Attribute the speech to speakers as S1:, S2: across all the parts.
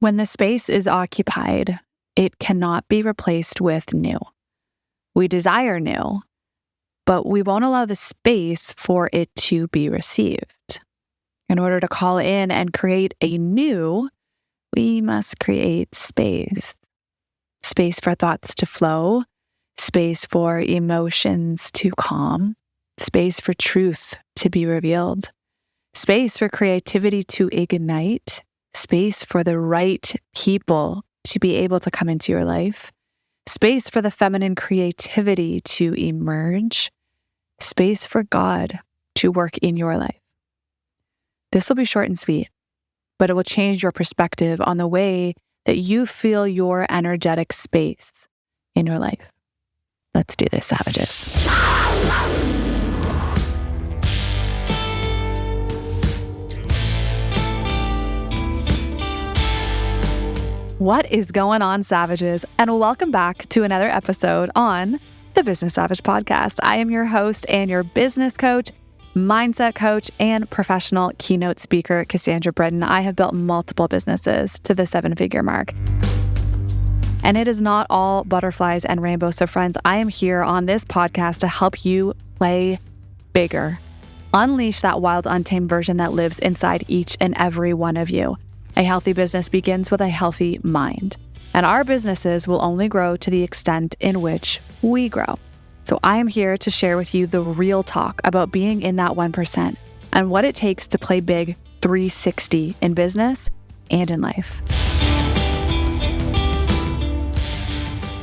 S1: When the space is occupied, it cannot be replaced with new. We desire new, but we won't allow the space for it to be received. In order to call in and create a new, we must create space. Space for thoughts to flow, space for emotions to calm, space for truth to be revealed, space for creativity to ignite, space for the right people to be able to come into your life, space for the feminine creativity to emerge, space for God to work in your life. This will be short and sweet, but it will change your perspective on the way that you feel your energetic space in your life. Let's do this, savages. What is going on, savages? And welcome back to another episode on the Business Savage Podcast. I am your host and your business coach, mindset coach, and professional keynote speaker, Cassandra Britton. I have built multiple businesses to the 7-figure mark. And it is not all butterflies and rainbows. So friends, I am here on this podcast to help you play bigger. Unleash that wild, untamed version that lives inside each and every one of you. A healthy business begins with a healthy mind. And our businesses will only grow to the extent in which we grow. So I am here to share with you the real talk about being in that 1% and what it takes to play big 360 in business and in life.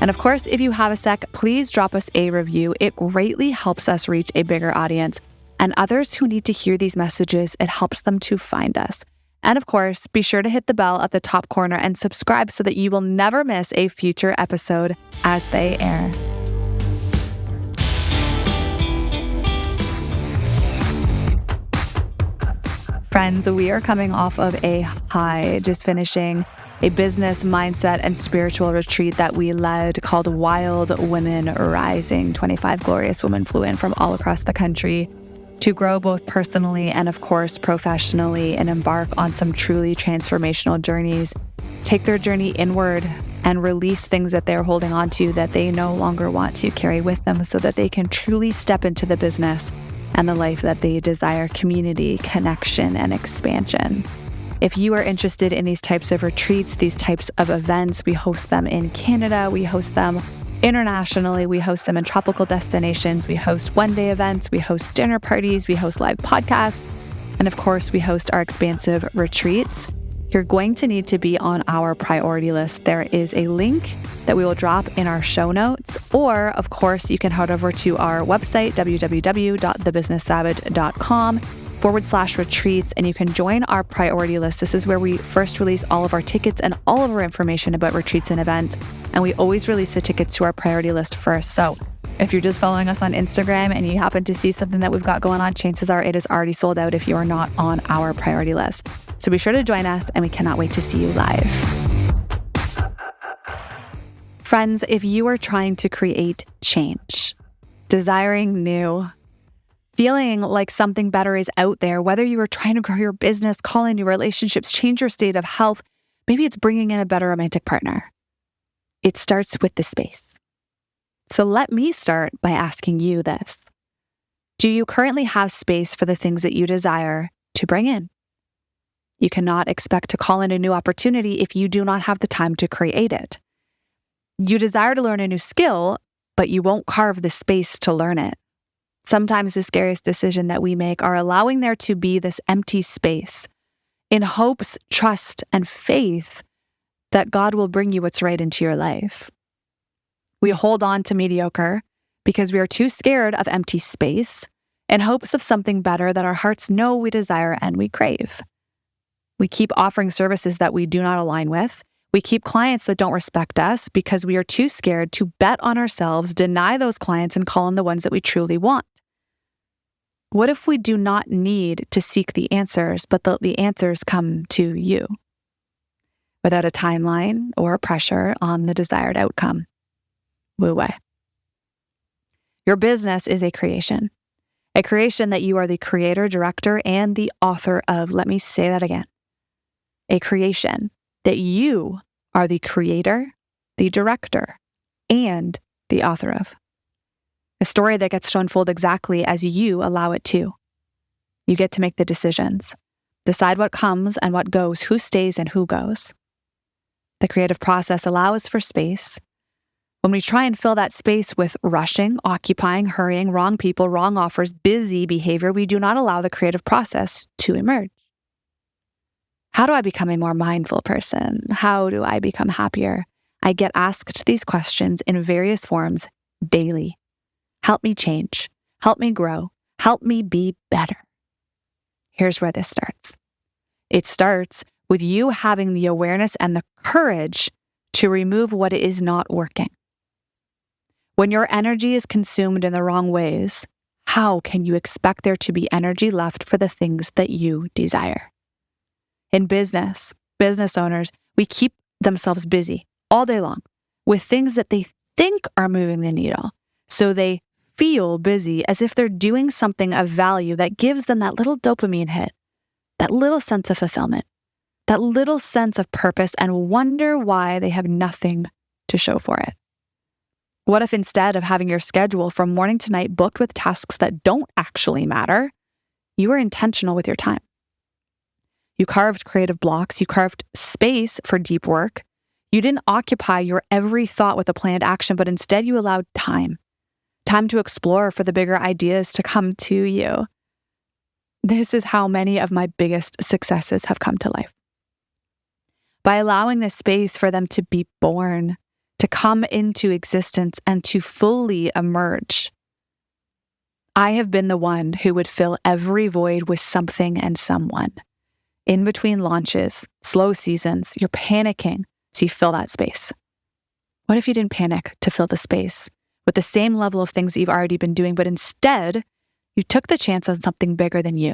S1: And of course, if you have a sec, please drop us a review. It greatly helps us reach a bigger audience and others who need to hear these messages. It helps them to find us. And of course, be sure to hit the bell at the top corner and subscribe so that you will never miss a future episode as they air. Friends, we are coming off of a high, just finishing a business mindset and spiritual retreat that we led called Wild Women Rising. 25 glorious women flew in from all across the country to grow both personally and, of course, professionally and embark on some truly transformational journeys, take their journey inward and release things that they're holding on to that they no longer want to carry with them so that they can truly step into the business and the life that they desire, community, connection, and expansion. If you are interested in these types of retreats, these types of events, we host them in Canada, we host them internationally, we host them in tropical destinations, we host one-day events, we host dinner parties, we host live podcasts, and of course, we host our expansive retreats. You're going to need to be on our priority list. There is a link that we will drop in our show notes, or of course, you can head over to our website, www.thebusinesssavage.com/retreats, and you can join our priority list. This is where we first release all of our tickets and all of our information about retreats and events, and we always release the tickets to our priority list first. So if you're just following us on Instagram and you happen to see something that we've got going on, chances are it is already sold out if you are not on our priority list. So be sure to join us, and we cannot wait to see you live. Friends, if you are trying to create change, desiring new, feeling like something better is out there, whether you are trying to grow your business, call in new relationships, change your state of health, maybe it's bringing in a better romantic partner. It starts with the space. So let me start by asking you this. Do you currently have space for the things that you desire to bring in? You cannot expect to call in a new opportunity if you do not have the time to create it. You desire to learn a new skill, but you won't carve the space to learn it. Sometimes the scariest decision that we make are allowing there to be this empty space in hopes, trust, and faith that God will bring you what's right into your life. We hold on to mediocre because we are too scared of empty space in hopes of something better that our hearts know we desire and we crave. We keep offering services that we do not align with. We keep clients that don't respect us because we are too scared to bet on ourselves, deny those clients, and call on the ones that we truly want. What if we do not need to seek the answers, but the answers come to you without a timeline or a pressure on the desired outcome? Woo way. Your business is a creation that you are the creator, director, and the author of. Let me say that again. A creation that you are the creator, the director, and the author of. A story that gets to unfold exactly as you allow it to. You get to make the decisions, decide what comes and what goes, who stays and who goes. The creative process allows for space. When we try and fill that space with rushing, occupying, hurrying, wrong people, wrong offers, busy behavior, we do not allow the creative process to emerge. How do I become a more mindful person? How do I become happier? I get asked these questions in various forms daily. Help me change. Help me grow. Help me be better. Here's where this starts. It starts with you having the awareness and the courage to remove what is not working. When your energy is consumed in the wrong ways, how can you expect there to be energy left for the things that you desire? In business owners, we keep themselves busy all day long with things that they think are moving the needle. So they feel busy as if they're doing something of value that gives them that little dopamine hit, that little sense of fulfillment, that little sense of purpose, and wonder why they have nothing to show for it. What if instead of having your schedule from morning to night booked with tasks that don't actually matter, you were intentional with your time? You carved creative blocks, you carved space for deep work. You didn't occupy your every thought with a planned action, but instead you allowed time to explore for the bigger ideas to come to you. This is how many of my biggest successes have come to life. By allowing this space for them to be born, to come into existence, and to fully emerge. I have been the one who would fill every void with something and someone. In between launches, slow seasons, you're panicking, so you fill that space. What if you didn't panic to fill the space with the same level of things that you've already been doing, but instead you took the chance on something bigger than you?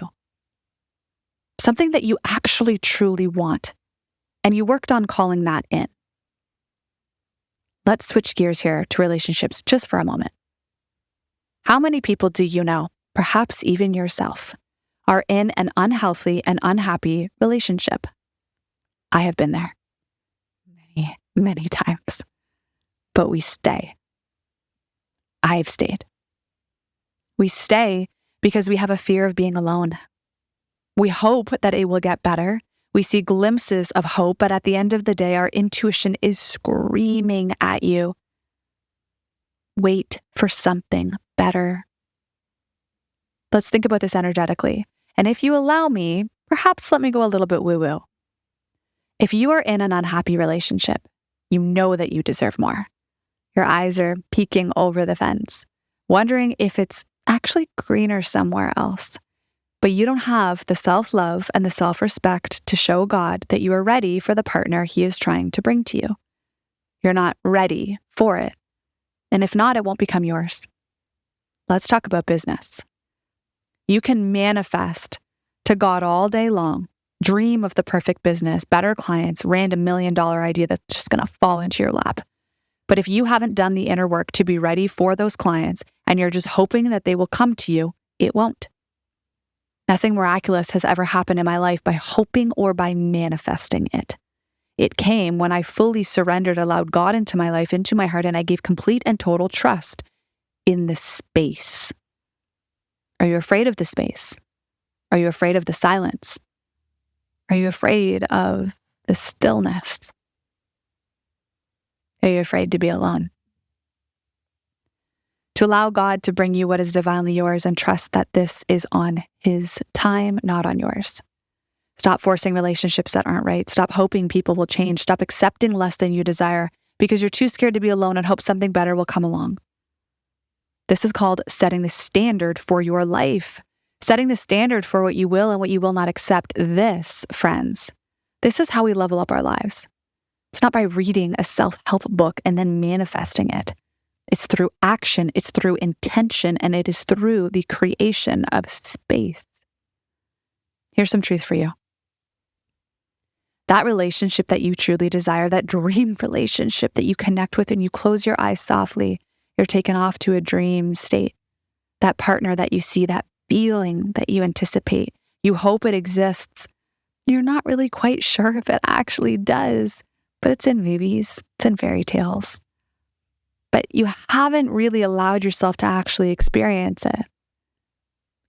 S1: Something that you actually truly want, and you worked on calling that in. Let's switch gears here to relationships just for a moment. How many people do you know, perhaps even yourself, are in an unhealthy and unhappy relationship? I have been there many, many times, but we stay. I've stayed. We stay because we have a fear of being alone. We hope that it will get better. We see glimpses of hope, but at the end of the day, our intuition is screaming at you. Wait for something better. Let's think about this energetically. And if you allow me, perhaps let me go a little bit woo-woo. If you are in an unhappy relationship, you know that you deserve more. Your eyes are peeking over the fence, wondering if it's actually greener somewhere else. But you don't have the self-love and the self-respect to show God that you are ready for the partner He is trying to bring to you. You're not ready for it. And if not, it won't become yours. Let's talk about business. You can manifest to God all day long, dream of the perfect business, better clients, random $1 million idea that's just going to fall into your lap. But if you haven't done the inner work to be ready for those clients and you're just hoping that they will come to you, it won't. Nothing miraculous has ever happened in my life by hoping or by manifesting it. It came when I fully surrendered, allowed God into my life, into my heart, and I gave complete and total trust in the space. Are you afraid of the space? Are you afraid of the silence? Are you afraid of the stillness? Are you afraid to be alone? To allow God to bring you what is divinely yours and trust that this is on His time, not on yours. Stop forcing relationships that aren't right. Stop hoping people will change. Stop accepting less than you desire because you're too scared to be alone and hope something better will come along. This is called setting the standard for your life. Setting the standard for what you will and what you will not accept. This, friends, this is how we level up our lives. It's not by reading a self-help book and then manifesting it. It's through action, it's through intention, and it is through the creation of space. Here's some truth for you. That relationship that you truly desire, that dream relationship that you connect with and you close your eyes softly, you're taken off to a dream state. That partner that you see, that feeling that you anticipate, you hope it exists. You're not really quite sure if it actually does, but it's in movies, it's in fairy tales. But you haven't really allowed yourself to actually experience it.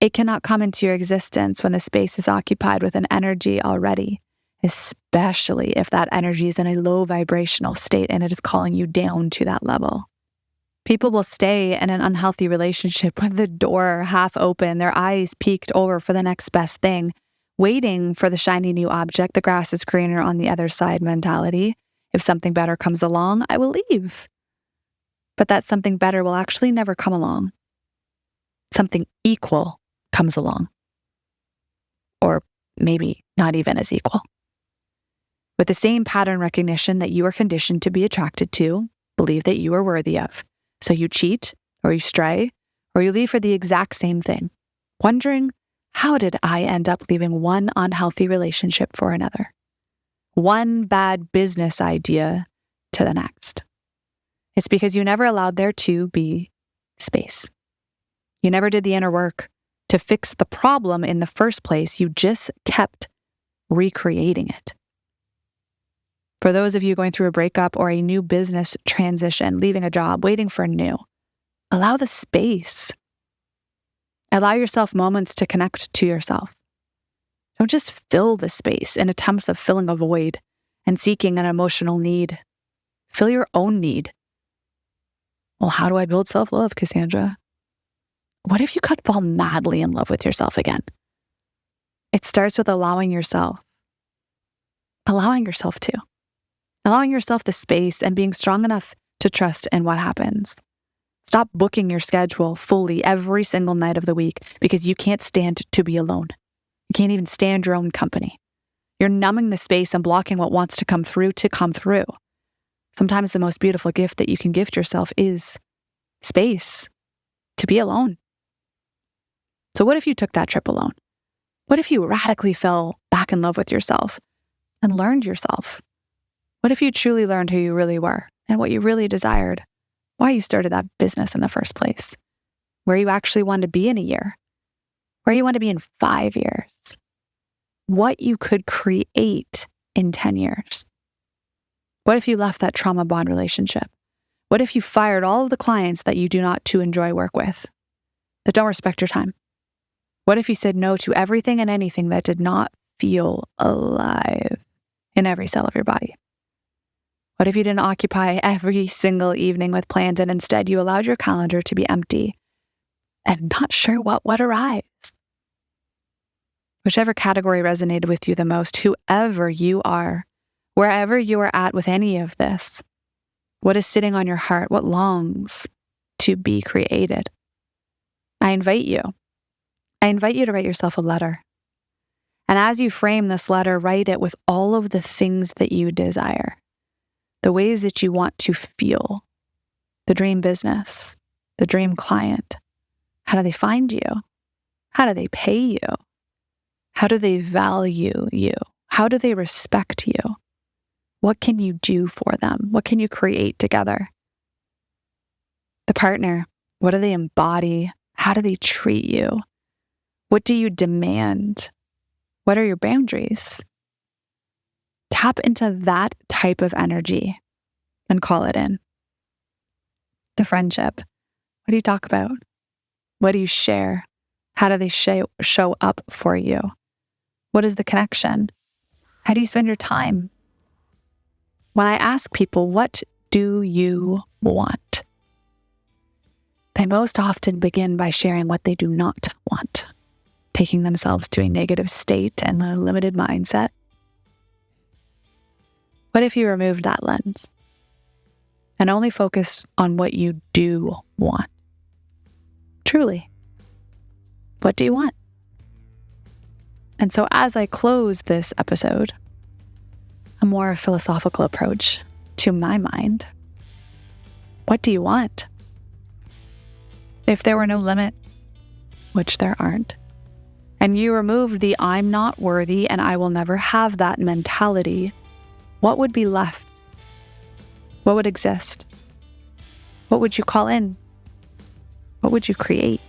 S1: It cannot come into your existence when the space is occupied with an energy already, especially if that energy is in a low vibrational state and it is calling you down to that level. People will stay in an unhealthy relationship with the door half open, their eyes peeked over for the next best thing, waiting for the shiny new object, the grass is greener on the other side mentality. If something better comes along, I will leave. But that something better will actually never come along. Something equal comes along. Or maybe not even as equal. With the same pattern recognition that you are conditioned to be attracted to, believe that you are worthy of. So you cheat, or you stray, or you leave for the exact same thing, wondering, how did I end up leaving one unhealthy relationship for another? One bad business idea to the next. It's because you never allowed there to be space. You never did the inner work to fix the problem in the first place. You just kept recreating it. For those of you going through a breakup or a new business transition, leaving a job, waiting for a new, allow the space. Allow yourself moments to connect to yourself. Don't just fill the space in attempts of filling a void and seeking an emotional need. Fill your own need. Well, how do I build self-love, Cassandra? What if you could fall madly in love with yourself again? It starts with allowing yourself. Allowing yourself to. Allowing yourself the space and being strong enough to trust in what happens. Stop booking your schedule fully every single night of the week because you can't stand to be alone. You can't even stand your own company. You're numbing the space and blocking what wants to come through. Sometimes the most beautiful gift that you can gift yourself is space to be alone. So what if you took that trip alone? What if you radically fell back in love with yourself and learned yourself? What if you truly learned who you really were and what you really desired? Why you started that business in the first place? Where you actually wanted to be in a year? Where you want to be in 5 years? What you could create in 10 years? What if you left that trauma bond relationship? What if you fired all of the clients that you do not to enjoy work with, that don't respect your time? What if you said no to everything and anything that did not feel alive in every cell of your body? What if you didn't occupy every single evening with plans and instead you allowed your calendar to be empty and not sure what would arise? Whichever category resonated with you the most, whoever you are, wherever you are at with any of this, what is sitting on your heart, what longs to be created? I invite you to write yourself a letter. And as you frame this letter, write it with all of the things that you desire. The ways that you want to feel, the dream business, the dream client. How do they find you? How do they pay you? How do they value you? How do they respect you? What can you do for them? What can you create together? The partner, what do they embody? How do they treat you? What do you demand? What are your boundaries? Tap into that type of energy and call it in. The friendship. What do you talk about? What do you share? How do they show up for you? What is the connection? How do you spend your time? When I ask people, what do you want? They most often begin by sharing what they do not want, taking themselves to a negative state and a limited mindset. What if you removed that lens and only focused on what you do want? Truly, what do you want? And so as I close this episode, a more philosophical approach to my mind, what do you want? If there were no limits, which there aren't, and you removed the I'm not worthy and I will never have that mentality, what would be left? What would exist? What would you call in? What would you create?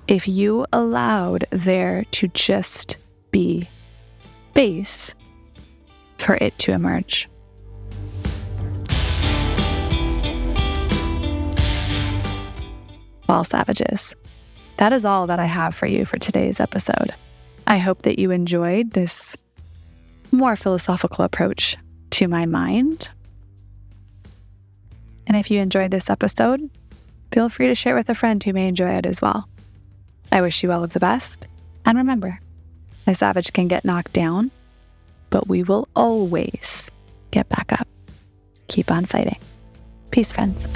S1: If you allowed there to just be space for it to emerge. Well, savages, that is all that I have for you for today's episode. I hope that you enjoyed this more philosophical approach to my mind. And if you enjoyed this episode, feel free to share with a friend who may enjoy it as well. I wish you all of the best. And remember, a savage can get knocked down, but we will always get back up. Keep on fighting. Peace, friends.